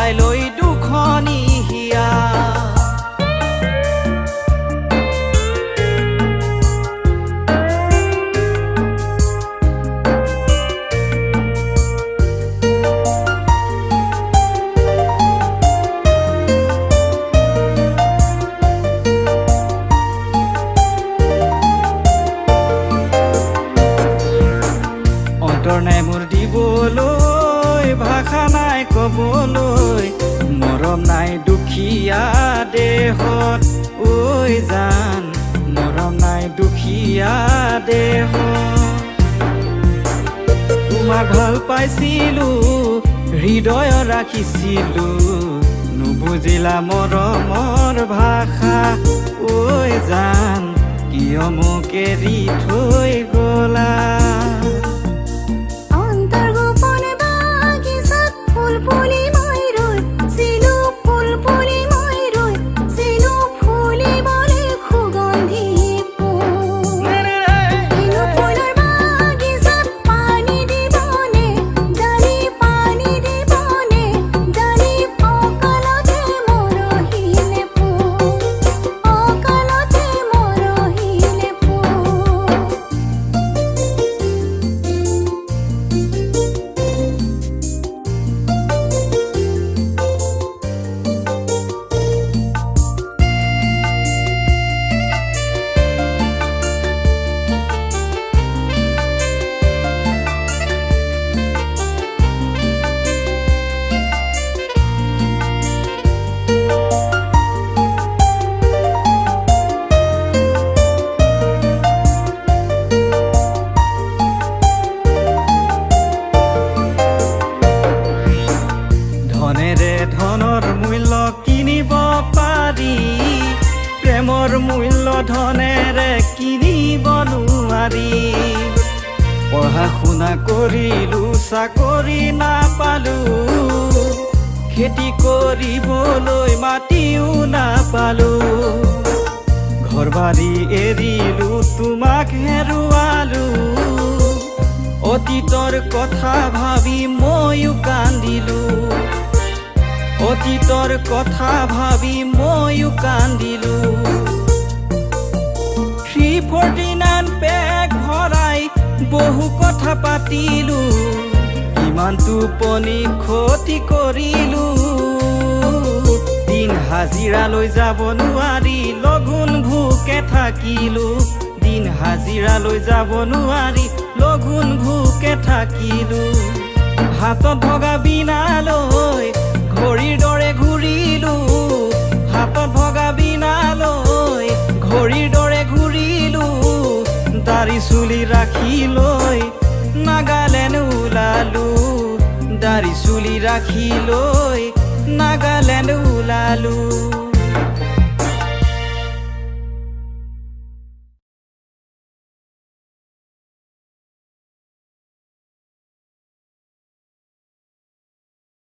পেলাই লৈ দুখনি হিয়া নাই মোৰ দিবলৈ ভাষা নাই কবলৈ মৰম নাই দুখীয়া দেহত ঐ জান মৰম নাই দুখীয়া দেহত তোমাক ভাল পাইছিলো হৃদয় ৰাখিছিলো নুবুজিলা মৰমৰ ভাষা ঐ জান কিয় মোক এৰি থৈ গলা ধনৰ মূল্য কিনিব পাৰি প্ৰেমৰ মূল্য ধনেৰে কিনিব নোৱাৰি পঢ়া শুনা কৰিলো চাকৰি নাপালো খেতি কৰিবলৈ মাটিও নাপালো ঘৰ বাৰী এৰিলো তোমাক হেৰুৱালো অতীতৰ কথা ভাবি ময়ো কান্দিলো অতীতৰ কথা ভাবি ময়ো কান্দিলো 349 পেক ভৰাই বহু কথা পাতিলো কিমান টোপনি ক্ষতি কৰিলো দিন হাজিৰা লৈ যাব নোৱাৰি লগুণ ভোকে থাকিলো দিন হাজিৰা লৈ যাব নোৱাৰি লগুণ ভোকে থাকিলো হাতত ভগা বিনালৈ ঘড়ীৰ দৰে ঘূৰিলো হাতত ভগা বিনালৈ ঘড়ীৰ দৰে ঘূৰিলো দাড়ি চুলি ৰাখি লৈ নাগালেণ্ড ওলালো দাড়ি চুলি ৰাখি লৈ নাগালেণ্ড ওলালো